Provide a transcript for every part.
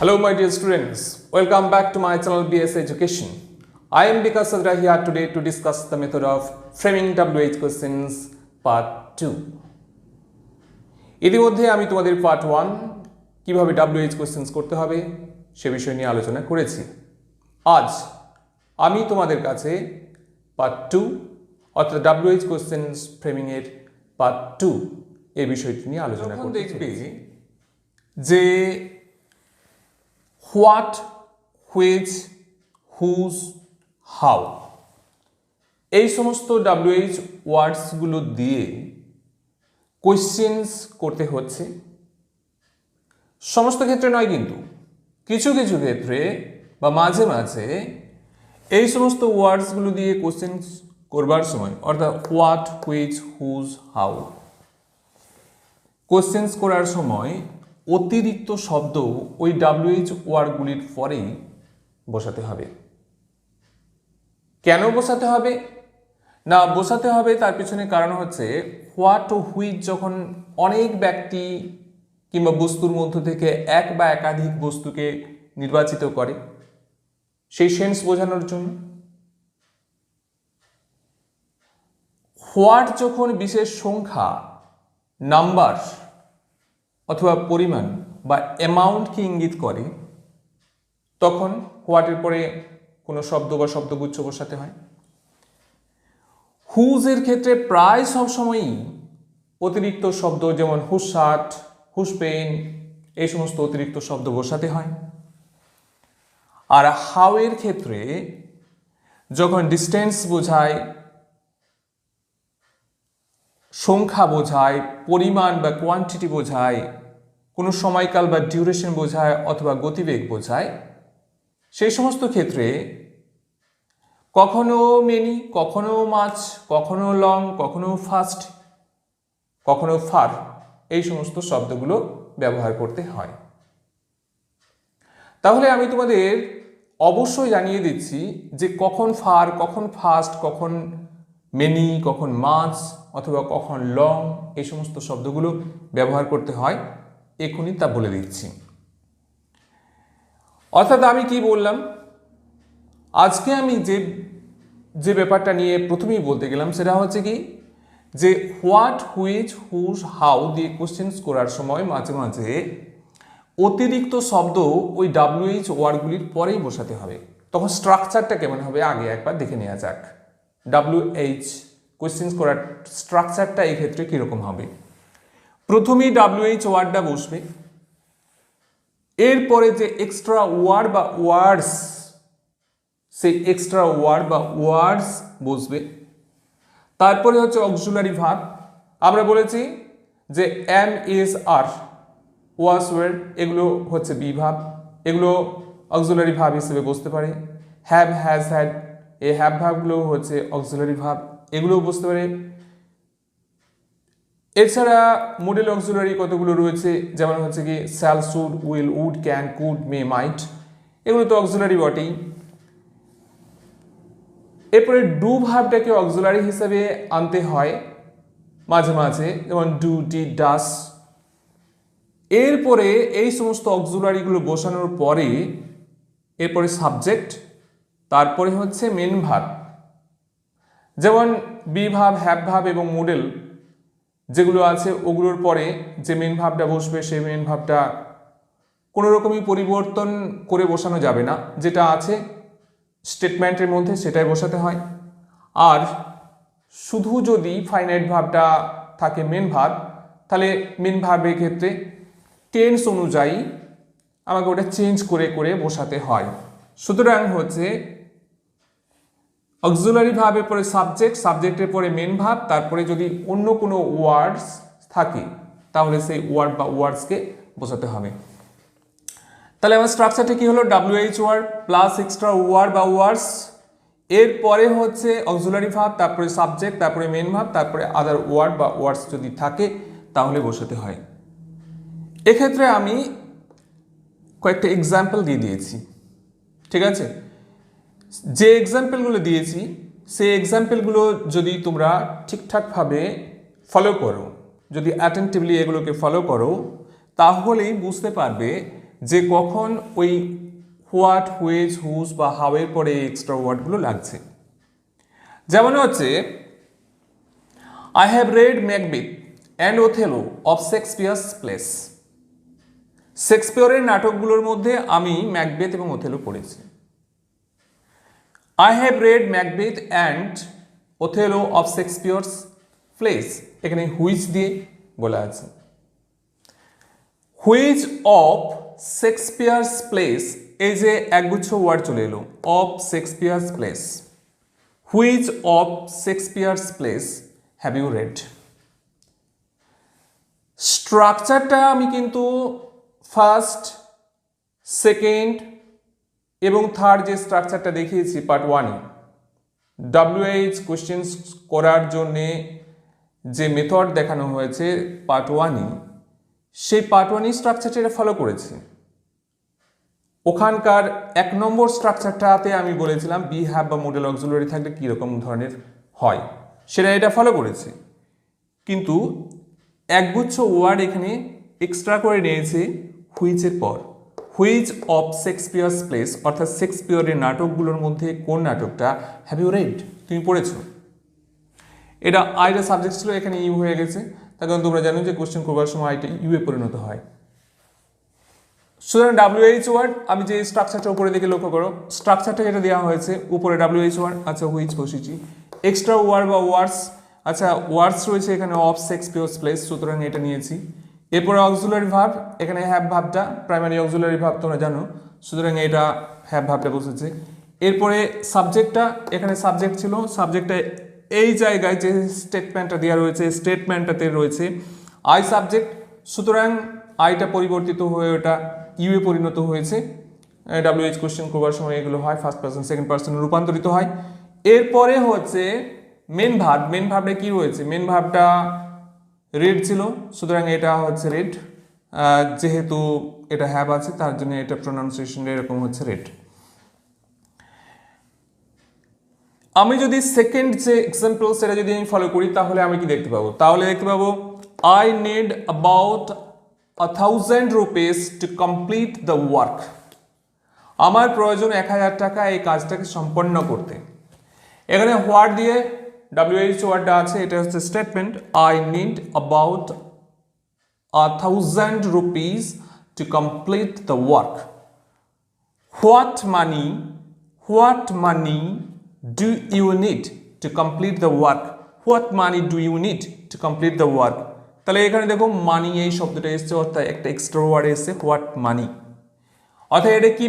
Hello my dear students, welcome back to my channel BS Education. I am Vikas Sadra here today to discuss the method of framing WH questions part 2. ইতিমধ্যে আমি তোমাদের part 1 কিভাবে WH questions করতে হবে সে বিষয় নিয়ে আলোচনা করেছি। আজ আমি তোমাদের কাছে পার্ট 2 অর্থাৎ WH কোশ্চেন্স ফ্রেমিং এর পার্ট 2 এই বিষয়টি নিয়ে আলোচনা করতে দেখবে যে হোয়াট, হুইচ, হুজ, হাউ এই সমস্ত WH ওয়ার্ডসগুলো দিয়ে কোয়েশ্চেন্স করতে হচ্ছে। সমস্ত ক্ষেত্রে নয়, কিন্তু কিছু কিছু ক্ষেত্রে বা মাঝে মাঝে এই সমস্ত ওয়ার্ডসগুলো দিয়ে কোয়েশ্চেন্স করবার সময় অর্থাৎ what, which, whose, how questions করার সময় অতিরিক্ত শব্দ ওই WH ওয়ার্ডগুলির পরেই বসাতে হবে। কেন বসাতে হবে? না, বসাতে হবে তার পিছনে কারণ হচ্ছে হোয়াট ও হুইচ যখন অনেক ব্যক্তি কিংবা বস্তুর মধ্য থেকে এক বা একাধিক বস্তুকে নির্বাচিত করে সেই সেন্স বোঝানোর জন্য, হোয়াট যখন বিশেষ সংখ্যা, নাম্বার অথবা পরিমাণ বা অ্যামাউন্টকে ইঙ্গিত করে তখন হোয়াটের পরে কোনো শব্দ বা শব্দগুচ্ছ বসাতে হয়। হুজের ক্ষেত্রে প্রায় সবসময়ই অতিরিক্ত শব্দ যেমন হুজ শার্ট, হুজ পেন এই সমস্ত অতিরিক্ত শব্দ বসাতে হয়। আর হাউ এর ক্ষেত্রে যখন ডিস্টেন্স বোঝায়, সংখ্যা বোঝায়, পরিমাণ বা কোয়ান্টিটি বোঝায়, কোনো সময়কাল বা ডিউরেশন বোঝায় অথবা গতিবেগ বোঝায়, সেই সমস্ত ক্ষেত্রে কখনো মেনি, কখনো মাছ, কখনো লং, কখনো ফাস্ট, কখনো ফার এই সমস্ত শব্দগুলো ব্যবহার করতে হয়। তাহলে আমি তোমাদের অবশ্যই জানিয়ে দিচ্ছি যে কখন ফার, কখন ফাস্ট, কখন মেনি, কখন মাছ অথবা কখন লং এই সমস্ত শব্দগুলো ব্যবহার করতে হয়, এখনই তা বলে দিচ্ছি। অর্থাৎ আমি কি বললাম, আজকে আমি যে ব্যাপারটা নিয়ে প্রথমেই বলতে গেলাম সেটা হচ্ছে কি যে হোয়াট, হুইচ, হুজ, হাউ দিয়ে কোশ্চেন্স করার সময় মাঝে মাঝে অতিরিক্ত শব্দ ওই WH ওয়ার্ডগুলির পরেই বসাতে হবে। তখন স্ট্রাকচারটা কেমন হবে আগে একবার দেখে নেওয়া যাক। WH কোয়েশ্চেন্স করার স্ট্রাকচারটা এই ক্ষেত্রে কীরকম হবে। প্রথমেই WH ওয়ার্ডটা বসবে, এরপরে যে এক্সট্রা ওয়ার্ড বা ওয়ার্ডস, সেই এক্সট্রা ওয়ার্ড বা ওয়ার্ডস বসবে। তারপরে হচ্ছে অক্সিলারি ভার্ব। আমরা বলেছি যে am, is, are, was, were এগুলো হচ্ছে বি ভার্ব, এগুলো অক্সিলারি ভার্ব হিসেবে বসতে পারে। হ্যাভ, হ্যাজ, হ্যাড এই হ্যাভ ভার্বগুলো হচ্ছে অক্সিলারি ভার্ব, এগুলোও বসতে পারে। এছাড়া মডেল অক্সিলারি কতগুলো রয়েছে, যেমন হচ্ছে কি shall, should, will, would, can, could, may, might এগুলো তো অক্সিলারি বটেই। এরপরে ডু ভার্বটাকে অক্সিলারি হিসেবে আনতে হয় মাঝে মাঝে, যেমন ডু, ডিড, ডাস। এরপরে এই সমস্ত অক্সিলারিগুলো বসানোর পরে এরপরে সাবজেক্ট, তারপরে হচ্ছে মেন ভার্ব, যেমন বি ভার্ব, হ্যাভ ভার্ব এবং মডেল যেগুলো আছে ওগুলোর পরে যে মেন ভার্বটা বসবে সেই মেন ভার্বটা কোনো রকমই পরিবর্তন করে বসানো যাবে না, যেটা আছে স্টেটমেন্টের মধ্যে সেটাই বসাতে হয়। আর শুধু যদি ফাইনাইট ভার্বটা থাকে মেন ভার্ব, তাহলে মেন ভার্বের ক্ষেত্রে টেন্স অনুযায়ী আমাকে ওটা চেঞ্জ করে করে বসাতে হয়। সুতরাং হচ্ছে অক্সিলারি ভার্বের পরে সাবজেক্ট, সাবজেক্টের পরে মেন ভার্ব, তারপরে যদি অন্য কোনো ওয়ার্ডস থাকে তাহলে সেই ওয়ার্ড বা ওয়ার্ডসকে বসাতে হবে। তাহলে আমার স্ট্রাকচারটা কি হলো, WH word plus extra word বা ওয়ার্ডস, এরপরে হচ্ছে অক্সিলারি ভার্ব, তারপরে সাবজেক্ট, তারপরে মেন ভার্ব, তারপরে আদার ওয়ার্ড বা ওয়ার্ডস যদি থাকে তাহলে বসাতে হয়। এক্ষেত্রে আমি কয়েকটা এক্সাম্পল দিয়ে দিয়েছি, ঠিক আছে। যে এক্সাম্পলগুলো দিয়েছি সেই এক্সাম্পলগুলো যদি তোমরা ঠিকঠাকভাবে ফলো করো, যদি অ্যাটেন্টিভলি এগুলোকে ফলো করো, তাহলেই বুঝতে পারবে যে কখন ওই হোয়াট, হুইচ, হুজ বা হাউ এর পরে এক্সট্রা ওয়ার্ডগুলো লাগছে। যেমন হচ্ছে I have read Macbeth and Othello of Shakespeare's plays. শেক্সপিয়রের নাটকগুলোর মধ্যে আমি ম্যাকবেথ এবং ওথেলো পড়েছি। I have read Macbeth and Othello of Shakespeare's plays, এখানে হুইচ দিয়ে বলা আছে। হুইচ অফ শেক্সপিয়ার্স প্লেস, এই যে একগুচ্ছ ওয়ার্ড চলে এলো, of Shakespeare's plays, which of Shakespeare's plays have you read. স্ট্রাকচারটা আমি কিন্তু ফার্স্ট, সেকেন্ড এবং থার্ড যে স্ট্রাকচারটা দেখিয়েছি পার্ট ওয়ানে, WH কোশ্চেন্স করার জন্যে যে মেথড দেখানো হয়েছে পার্ট ওয়ানে, সেই পার্ট ওয়ানই স্ট্রাকচারটা ফলো করেছি। ওখানকার 1 নম্বর স্ট্রাকচারটাতে আমি বলেছিলাম বি হ্যাভ বা মডেল অক্সিলারি থাকলে কীরকম ধরনের হয়, সেটা এটা ফলো করেছি। কিন্তু একগুচ্ছ ওয়ার্ড এখানে এক্সট্রা করে নিয়েছে হুইচের পর। হুইচ অফ শেক্সপিয়ার্স প্লেস, অর্থাৎ শেক্সপিয়রের নাটকগুলোর মধ্যে কোন নাটকটা হ্যাভ ইউ রেড, তুমি পড়েছো। এটা আইটা সাবজেক্ট ছিল, এখানে ইউ হয়ে গেছে, তার কারণ তোমরা জানো যে কোশ্চেন করবার সময় আইটা ইউ এ পরিণত হয়। সুতরাং WH ওয়ার্ড, আমি যে স্ট্রাকচারটা উপরে দিকে লক্ষ্য করো, স্ট্রাকচারটা যেটা দেওয়া হয়েছে উপরে WH ওয়ার্ড, আচ্ছা হুইচ বসেছি। এক্সট্রা ওয়ার্ড বা ওয়ার্ডস, আচ্ছা ওয়ার্ডস রয়েছে এখানে অফ শেক্সপিয়ার্স প্লেস, সুতরাং এটা নিয়েছি। এরপরে অক্সিলারি ভার্ব, এখানে হ্যাভ ভার্বটা প্রাইমারি অক্সিলারি ভার্ব তোমরা জানো, সুতরাং এটা হ্যাভ ভার্বটা বসেছে। এরপরে সাবজেক্টটা, এখানে সাবজেক্ট ছিল, সাবজেক্টটা এই জায়গায় যে স্টেটমেন্টটা দেওয়া রয়েছে, স্টেটমেন্টটাতে রয়েছে আই সাবজেক্ট, সুতরাং আইটা পরিবর্তিত হয়ে ওটা ইউ এ পরিণত হয়েছে। WH কোশ্চেন করবার সময় এগুলো হয়, ফার্স্ট পার্সন সেকেন্ড পার্সনে রূপান্তরিত হয়। এরপরে হচ্ছে মেন ভার্ব, মেন ভার্বটা কি রয়েছে, মেন ভার্বটা রেড ছিল, সুতরাং এটা হচ্ছে রেড, যেহেতু এটা হ্যাভ আছে তার জন্য এটা প্রোনাউন্সিয়েশন এরকম হচ্ছে রেড। আমি যদি সেকেন্ড যে এক্সাম্পল সেটা যদি আমি ফলো করি তাহলে আমি কি দেখতে পাবো, তাহলে দেখতে পাবো I need about 1000 rupees to complete the work. আমার প্রয়োজন 1000 টাকা এই কাজটাকে সম্পন্ন করতে। এখানে হোয়াট দিয়ে WH ওয়ার্ডটা আছে, এটা হচ্ছে statement, I need about 1000 rupees to complete the work. What money do you need to complete the work? What money do you need to complete the work? তাহলে এখানে দেখো মানি এই শব্দটা এসছে, অর্থাৎ একটা এক্সট্রা ওয়ার্ড এসছে হোয়াট মানি, অর্থাৎ এটা কি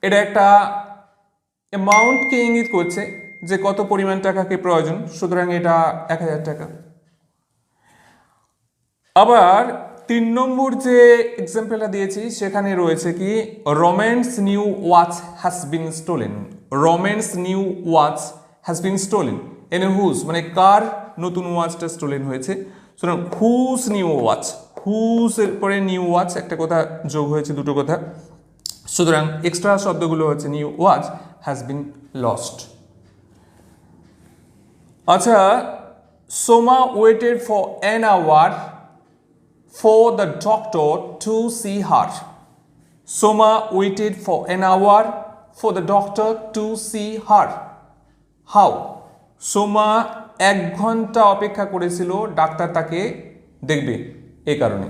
এটা একটা অ্যামাউন্টকে ইঙ্গিত করছে যে কত পরিমাণ টাকাকে প্রয়োজন, সুতরাং এটা 1000 টাকা। আবার 3 নম্বর যে এক্সাম্পলটা দিয়েছি সেখানে রয়েছে কি romance new watch has been stolen. Romance new watch has been stolen, এনে হুজ মানে কার নতুন ওয়াচটা স্টোলেন হয়েছে, সুতরাং হুজ নিউ ওয়াচ, হুজ এর পরে নিউ ওয়াচ একটা কথা যোগ হয়েছে, দুটো কথা, সুতরাং এক্সট্রা শব্দগুলো হচ্ছে new watch has been lost. আচ্ছা, Soma waited for an hour for the doctor to see her. Soma waited for an hour for the doctor to see her. How? Soma 1 ঘন্টা অপেক্ষা করেছিল ডাক্তার তাকে দেখবে, এই কারণে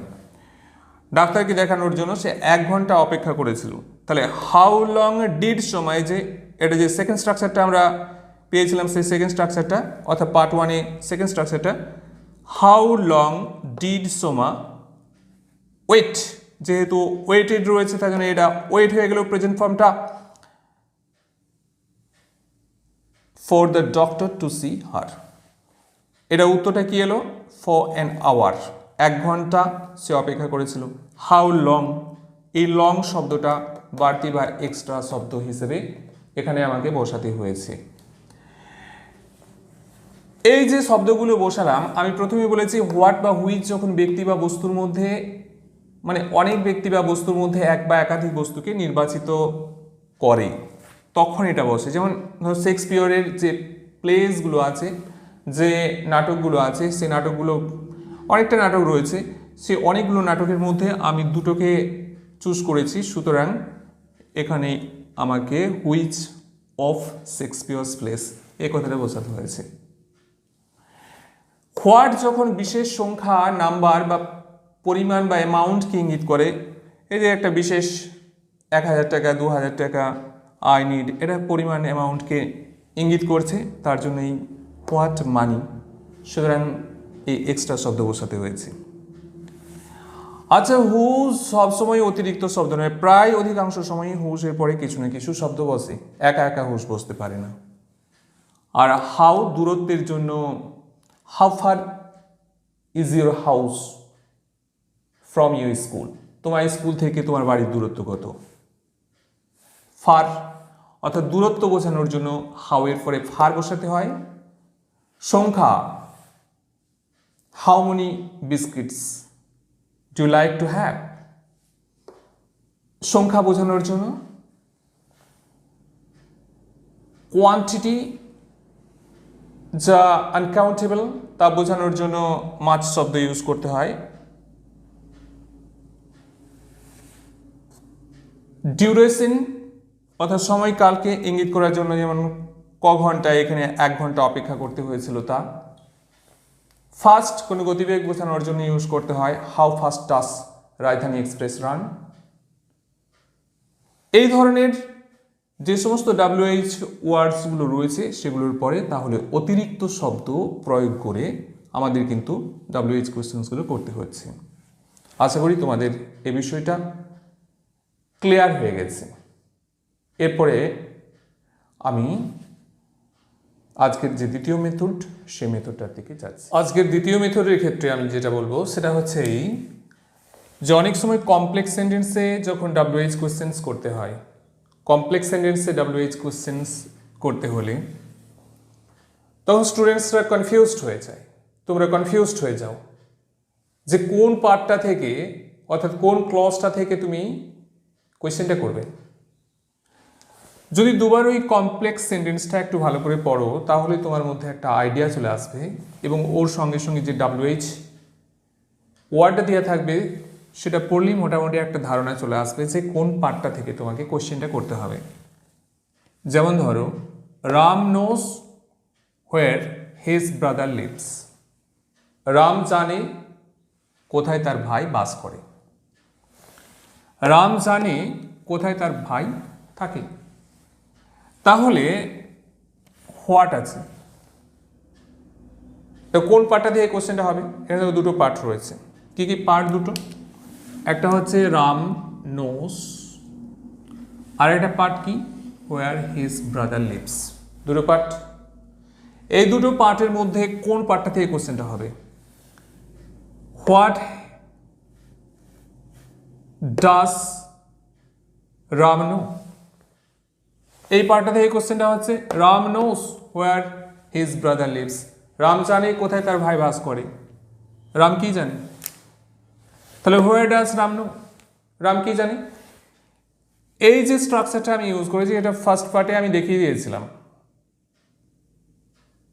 ডাক্তারকে দেখানোর জন্য সে 1 ঘন্টা অপেক্ষা করেছিল। তাহলে হাউ লং ডিড সোমা, এই যে এটা যে সেকেন্ড স্ট্রাকচারটা আমরা পেয়েছিলাম সেই সেকেন্ড স্ট্রাকচারটা, অর্থাৎ পার্ট ওয়ানে সেকেন্ড স্ট্রাকচারটা, how long did Soma wait, যেহেতু ওয়েটেড রয়েছে তার জন্য এটা ওয়েট হয়ে গেল প্রেজেন্ট ফর্মটা, for the doctor to see her. এটা উত্তরটা কি এলো, ফর অ্যান আওয়ার, 1 ঘন্টা সে অপেক্ষা করেছিল। হাউ লং, এই লং শব্দটা বাড়তি বা এক্সট্রা শব্দ হিসেবে এখানে আমাকে বসাতে হয়েছে। এই যে শব্দগুলো বসালাম, আমি প্রথমে বলেছি হোয়াট বা হুইচ যখন ব্যক্তি বা বস্তুর মধ্যে, মানে অনেক ব্যক্তি বা বস্তুর মধ্যে এক বা একাধিক বস্তুকে নির্বাচিত করে তখন এটা বসে। যেমন শেক্সপিয়রের যে প্লেসগুলো আছে, যে নাটকগুলো আছে, সেই নাটকগুলো অনেকটা নাটক রয়েছে, সে অনেকগুলো নাটকের মধ্যে আমি দুটোকে চুজ করেছি, সুতরাং এখানে আমাকে হুইচ অফ শেক্সপিয়ার্স প্লেস এই কথাটা বোঝাতে হয়েছে। হোয়াট যখন বিশেষ সংখ্যা, নাম্বার বা পরিমাণ বা অ্যামাউন্টকে ইঙ্গিত করে, এই যে একটা বিশেষ 1000 টাকা, 2000 টাকা, আই নিড, এটা পরিমাণ অ্যামাউন্টকে ইঙ্গিত করছে, তার জন্য এই হোয়াট মানি, সুতরাং এই এক্সট্রা শব্দ বসাতে হয়েছে। আচ্ছা, হুজ সবসময় অতিরিক্ত শব্দ নয়, প্রায় অধিকাংশ সময়ই হুজের পরে কিছু না কিছু শব্দ বসে, একা একা হুজ বসতে পারে না। আর হাউ দূরত্বের জন্য how far is your house from your school, তোমার স্কুল থেকে তোমার বাড়ির দূরত্ব কত। ফার অর্থাৎ দূরত্ব বোঝানোর জন্য হাউ এর পরে ফার বসাতে হয়। সংখ্যা, how many biscuits do you like to have, সংখ্যা বোঝানোর জন্য। কোয়ান্টিটি, যা আনকাউন্টেবল, তা বোঝানোর জন্য মাছ শব্দ ইউজ করতে হয়। ডিউরেশন অর্থাৎ সময়কালকে ইঙ্গিত করার জন্য, যেমন ক ঘন্টায় এখানে 1 ঘন্টা অপেক্ষা করতে হয়েছিল তা। ফাস্ট কোনো গতিবেগ বোঝানোর জন্য ইউজ করতে হয় হাউ ফাস্ট ডাস রাজধানী এক্সপ্রেস রান। এই ধরনের যে সমস্ত WH ওয়ার্ডসগুলো রয়েছে সেগুলোর পরে তাহলে অতিরিক্ত শব্দ প্রয়োগ করে আমাদের কিন্তু WH কোয়েশ্চেন্সগুলো করতে হচ্ছে। আশা করি তোমাদের এই বিষয়টা ক্লিয়ার হয়ে গেছে। এরপরে আমি আজকের যে দ্বিতীয় মেথড, সেই মেথডটার দিকে যাচ্ছি। আজকের দ্বিতীয় মেথডের ক্ষেত্রে আমি যেটা বলবো সেটা হচ্ছে এই যে অনেক সময় কমপ্লেক্স সেন্টেন্সে যখন WH কোয়েশ্চেন্স করতে হয়, কমপ্লেক্স সেন্টেন্সে WH কোয়েশ্চেন্স করতে হলে তখন স্টুডেন্টসরা কনফিউজড হয়ে যায়, তোমরা কনফিউজড হয়ে যাও যে কোন পার্টটা থেকে অর্থাৎ কোন ক্লজটা থেকে তুমি কোয়েশ্চেনটা করবে। যদি দুবার ওই কমপ্লেক্স সেন্টেন্সটা একটু ভালো করে পড়ো তাহলে তোমার মধ্যে একটা আইডিয়া চলে আসবে এবং ওর সঙ্গে সঙ্গে যে WH ওয়ার্ডটা দেওয়া থাকবে সেটা পড়লেই মোটামুটি একটা ধারণা চলে আসবে যে কোন পার্টটা থেকে তোমাকে কোয়েশ্চেনটা করতে হবে। যেমন ধরো, রাম নোস হোয়ার হিজ ব্রাদার লিভস, রাম জানে কোথায় তার ভাই বাস করে। রাম জানে কোথায় তার ভাই থাকে। তাহলে হোয়াট আছে, তো কোন পার্টটা দিয়ে কোশ্চেনটা হবে? এখানে দুটো পার্ট রয়েছে। কি কি পার্ট দুটো? একটা হচ্ছে রাম নোস, আর একটা পার্ট কি হোয়ার হিজ ব্রাদার লিভস। দুটো পার্ট। এই দুটো পার্টের মধ্যে কোন পার্টটা থেকে কোশ্চেনটা হবে? হোয়াট ডাস রাম নো, এই পার্টটা থেকে কোশ্চেনটা হচ্ছে রাম নোস হোয়ার হিজ ব্রাদার লিভস। রাম জানে কোথায় তার ভাই বাস করে। রাম কি জানে? তাহলে হোয়ার ডাস রাম নো, রাম কি জানে? এই যে স্ট্রাকচারটা আমি ইউজ করেছি এটা ফার্স্ট পার্টে আমি দেখিয়ে দিয়েছিলাম।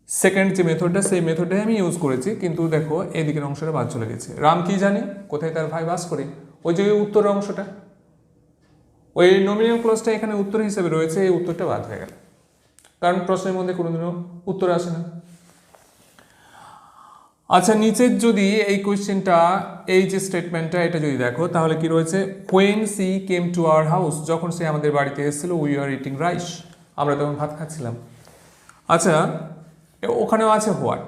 সেকেন্ড যে মেথডটা সেই মেথডটাই আমি ইউজ করেছি, কিন্তু দেখো এদিকের অংশটা বাদ চলে গেছে। রাম কি জানে কোথায় তার ভাই বাস করে, ওই যে উত্তরের অংশটা, ওই নমিনাল ক্লজটা এখানে উত্তর হিসেবে রয়েছে, এই উত্তরটা বাদ হয়ে গেল, কারণ প্রশ্নের মধ্যে কোনোদিনও উত্তর আসে না। আচ্ছা, নিচের যদি এই কোয়েশ্চেনটা, এই যে স্টেটমেন্টটা এটা যদি দেখো তাহলে কি রয়েছে? When she came to our house, যখন সে আমাদের বাড়িতে এসেছিল, উই আর ইটিং রাইস, আমরা তখন ভাত খাচ্ছিলাম। আচ্ছা, ওখানেও আছে হোয়াট।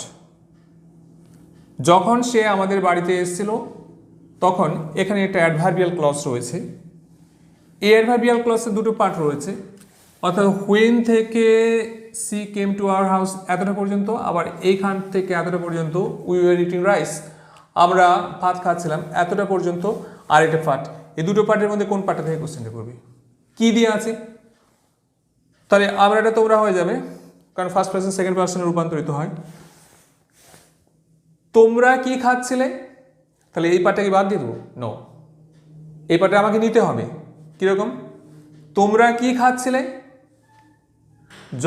যখন সে আমাদের বাড়িতে এসেছিল তখন এখানে একটা অ্যাডভার্বিয়াল ক্লজ রয়েছে। এই অ্যাডভার্বিয়াল ক্লজের দুটো পার্ট রয়েছে, অর্থাৎ হোয়েন থেকে she came to our house এতটা পর্যন্ত, আবার এইখান থেকে এতটা পর্যন্ত উই ওয়ার ইটিং রাইস, আমরা ভাত খাচ্ছিলাম, এতটা পর্যন্ত আর একটা পার্ট। এই দুটো পার্টের মধ্যে কোন পার্টটা থেকে কোশ্চেনটা করবে? কি দিয়ে আছে? তাহলে আমরা এটা তোমরা হয়ে যাবে, কারণ ফার্স্ট পার্সন সেকেন্ড পার্সনে রূপান্তরিত হয়। তোমরা কি খাচ্ছিলে, তাহলে এই পার্টটাকে বাদ দিয়ে দেবো? নো, এই পার্টটা আমাকে নিতে হবে। কিরকম? তোমরা কি খাচ্ছিলে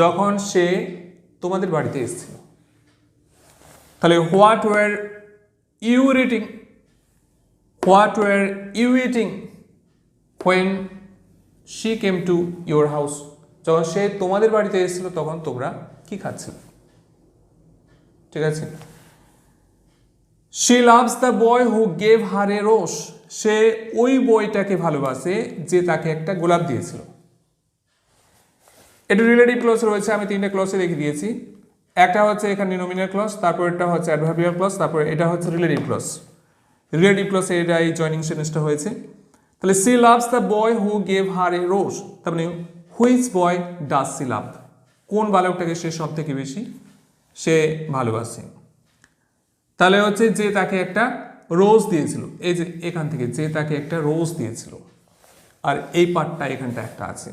যখন সে তোমাদের বাড়িতে এসেছিল। তাহলে what were you eating, what were you eating, when she came to your house, যখন সে তোমাদের বাড়িতে এসেছিল তখন তোমরা কি খাচ্ছিলে, ঠিক আছে। she loves the boy who gave her a rose, সে ওই বয়টাকে ভালোবাসে যে তাকে একটা গোলাপ দিয়েছিল। এটা রিলেটিভ ক্লজ রয়েছে, আমি তিনটে ক্লজে রেখে দিয়েছি। একটা হচ্ছে এখানে নমিনাল ক্লজ, তারপর এটা হচ্ছে অ্যাডভার্বিয়াল ক্লজ, তারপর এটা হচ্ছে রিলেটিভ ক্লজ। রিলেটিভ ক্লজে এটা এই জয়নিং সেন্টেন্সটা হয়েছে। তাহলে she loves the boy who gave her a rose, তার মানে which boy does she love, কোন বালকটাকে সে সব থেকে বেশি সে ভালোবাসে। তাহলে হচ্ছে যে তাকে একটা রোজ দিয়েছিল, এই যে এখান থেকে যে তাকে একটা রোজ দিয়েছিল, আর এই পার্টটা এখানটা একটা আছে।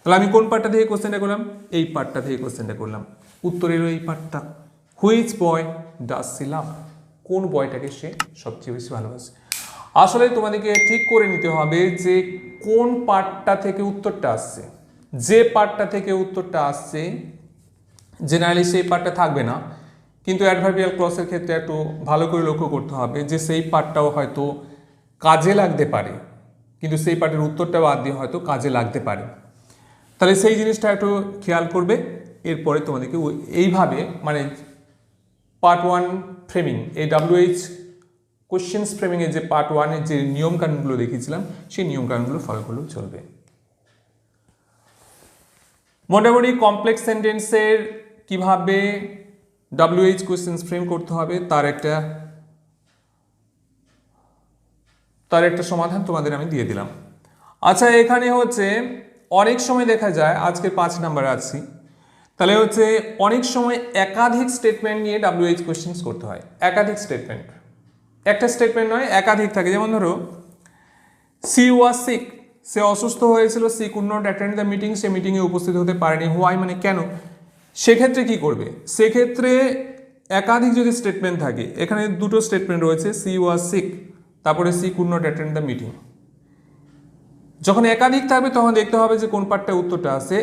তাহলে আমি কোন পার্টটা থেকে কোশ্চেনটা করলাম, এই পার্টটা থেকে কোশ্চেনটা করলাম। উত্তরের এই পার্টটা, হুইচ বয় ডাজ সি লাভ, কোন বয়টাকে সে সবচেয়ে বেশি ভালোবাসে। আসলে তোমাদেরকে ঠিক করে নিতে হবে যে কোন পার্টটা থেকে উত্তরটা আসছে। যে পার্টটা থেকে উত্তরটা আসছে জেনারেলি সেই পার্টটা থাকবে না, কিন্তু অ্যাডভার্বিয়াল ক্লজের ক্ষেত্রে একটু ভালো করে লক্ষ্য করতে হবে যে সেই পার্টটাও হয়তো কাজে লাগতে পারে, কিন্তু সেই পার্টের উত্তরটা বাদ দিয়ে হয়তো কাজে লাগতে পারে। তাহলে সেই জিনিসটা একটু খেয়াল করবে। এরপরে তোমাদেরকে এইভাবে মানে পার্ট ওয়ান ফ্রেমিং, এই WH কোশ্চেন্স ফ্রেমিংয়ের যে পার্ট ওয়ানের যে নিয়মকানুনগুলো দেখিয়েছিলাম সেই নিয়মকানুনগুলো ফলো করলেও চলবে। মোটামুটি কমপ্লেক্স সেন্টেন্সের কিভাবে WH কোশ্চেন্স ফ্রেম করতে হবে তার একটা সমাধান তোমাদের আমি দিয়ে দিলাম। আচ্ছা, এখানে হচ্ছে অনেক সময় দেখা যায়, আজকে 5 নাম্বার আছি, তাহলে হচ্ছে অনেক সময় একাধিক স্টেটমেন্ট নিয়ে WH কোশ্চেন্স করতে হয়। একাধিক স্টেটমেন্ট, একটা স্টেটমেন্ট নয়, একাধিক থাকে। যেমন ধরো সি ওয়াজ সিক, সে অসুস্থ হয়েছিল, she could not attend the meeting, সে মিটিংয়ে উপস্থিত হতে পারেনি। হোয়াই মানে কেন, সেক্ষেত্রে কি করবে, সেক্ষেত্রে একাধিক যদি স্টেটমেন্ট থাকে, এখানে দুটো স্টেটমেন্ট রয়েছে, সি ওয়াজ সিক তারপরে C could not attend the meeting. যখন একাধিক থাকবে তখন দেখতে হবে যে কোন পার্টটা উত্তরটা আসে,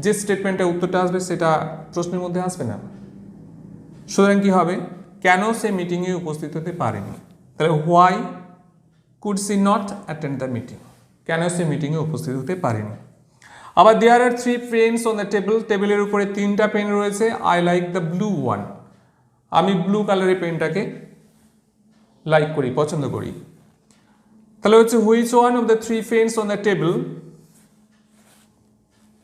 যে স্টেটমেন্টটা উত্তরটা আসবে সেটা প্রশ্নের মধ্যে আসবে না। সুতরাং কি হবে, কেন সে মিটিংয়ে উপস্থিত হতে পারেনি, তাহলে why could she not attend the meeting, কেন সে মিটিংয়ে উপস্থিত হতে পারেনি। আবার there are 3 pens on the table, টেবিলের উপরে 3টা পেন রয়েছে। I like the blue one, আমি ব্লু কালারের পেনটাকে লাইক করি, পছন্দ করি। তাহলে হচ্ছে which one of the 3 pens on the table,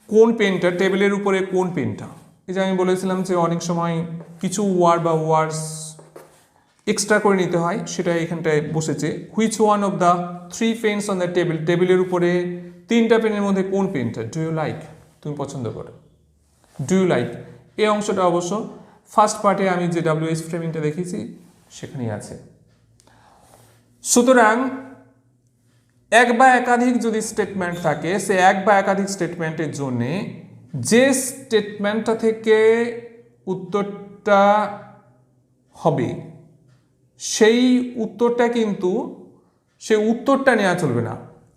কোন পেনটা, টেবিলের উপরে কোন পেনটা। এই যে আমি বলেছিলাম যে অনেক সময় কিছু ওয়ার্ড বা ওয়ার্ডস এক্সট্রা করে নিতে হয়, সেটা এখানটায় বসেছে। Which one of the 3 pens on the table, টেবিলের উপরে 3টা পেনের মধ্যে কোন পেনটা, ডু ইউ লাইক, তুমি পছন্দ করো, ডু ইউ লাইক। এই অংশটা অবশ্য ফার্স্ট পার্টে আমি যে WH ফ্রেমিংটা দেখেছি সেখানেই আছে। সুতরাং এক বা একাধিক যদি স্টেটমেন্ট থাকে, সে এক বা একাধিক স্টেটমেন্টের জন্যে যে স্টেটমেন্টটা থেকে উত্তরটা হবে সেই উত্তরটা কিন্তু সেই উত্তরটা নেওয়া চলবে না।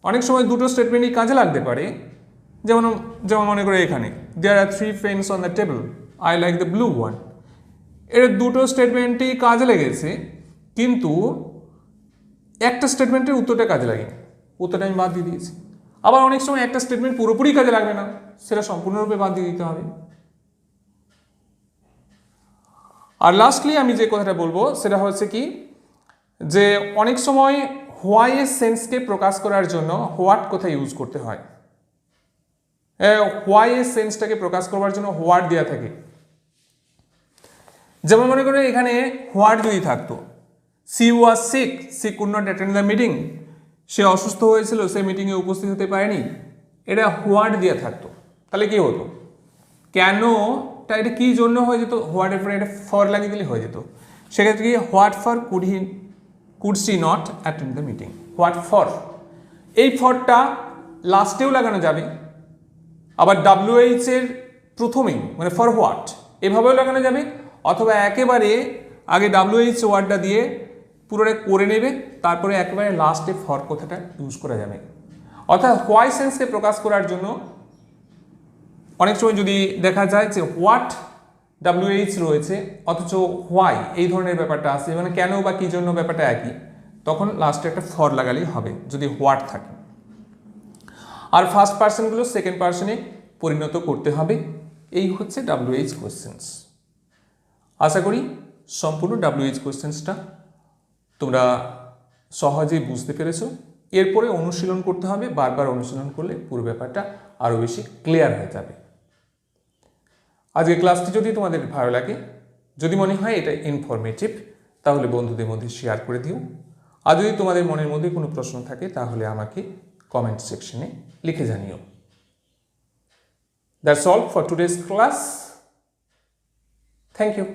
অনেক সময় দুটো স্টেটমেন্টই কাজে লাগতে পারে। যেমন মনে করে এখানে দেয়ার are 3 pens on the table, I like the blue one, এর দুটো স্টেটমেন্টই কাজে লেগেছে, কিন্তু একটা স্টেটমেন্টের উত্তরটা কাজে লাগেনি, উত্তরটা আমি বাদ দিয়ে দিয়েছি। আবার অনেক সময় একটা স্টেটমেন্ট পুরোপুরি কাজে লাগবে না, সেটা সম্পূর্ণরূপে বাদ দিয়ে দিতে হবে। আর লাস্টলি আমি যে কথাটা বলবো সেটা হচ্ছে কি, যে অনেক সময় হোয়াই এর সেন্সকে প্রকাশ করার জন্য হোয়াট কথা ইউজ করতে হয়। হোয়াই এর সেন্সটাকে প্রকাশ করবার জন্য হোয়াট দেওয়া থাকে। যেমন মনে করে এখানে হোয়াট যদি থাকতো, she was sick, she could not attend the meeting, সে অসুস্থ হয়েছিল, সে মিটিংয়ে উপস্থিত হতে পারেনি, এটা হোয়াট দিয়ে থাকতো, তাহলে কি হতো, কেনটা এটা কি জন্য হয়ে যেত, হোয়াটের পরে এটা ফর লাগিয়ে দিলে হয়ে যেত। সেক্ষেত্রে কি, what for could she not attend the meeting, what for, এই ফরটা লাস্টেও লাগানো যাবে, আবার WH এর প্রথমেই মানে ফর হোয়াট এভাবেও লাগানো যাবে, অথবা একেবারে আগে WH ওয়ার্ডটা দিয়ে পুরোটা করে নেবে, তারপরে একেবারে লাস্টে ফর কথাটা ইউজ করা যাবে। অর্থাৎ হোয়াই সেন্সকে প্রকাশ করার জন্য অনেক সময় যদি দেখা যায় যে হোয়াট WH রয়েছে অথচ হোয়াই এই ধরনের ব্যাপারটা আসে, মানে কেন বা কি জন্য ব্যাপারটা একই, তখন লাস্টে একটা ফর লাগালেই হবে যদি হোয়াট থাকে। আর ফার্স্ট পার্সনগুলো সেকেন্ড পার্সনে পরিণত করতে হবে। এই হচ্ছে WH কোয়েশ্চেন্স। আশা করি সম্পূর্ণ WH কোয়েশ্চেন্সটা তোমরা সহজেই বুঝতে পেরেছো। এরপরে অনুশীলন করতে হবে, বারবার অনুশীলন করলে পুরো ব্যাপারটা আরও বেশি ক্লিয়ার হয়ে যাবে। আজকের ক্লাসটি যদি তোমাদের ভালো লাগে, যদি মনে হয় এটা ইনফরমেটিভ, তাহলে বন্ধুদের মধ্যে শেয়ার করে দিও। আর যদি তোমাদের মনের মধ্যে কোনো প্রশ্ন থাকে তাহলে আমাকে কমেন্ট সেকশনে লিখে জানিও। That's all for today's class. Thank you.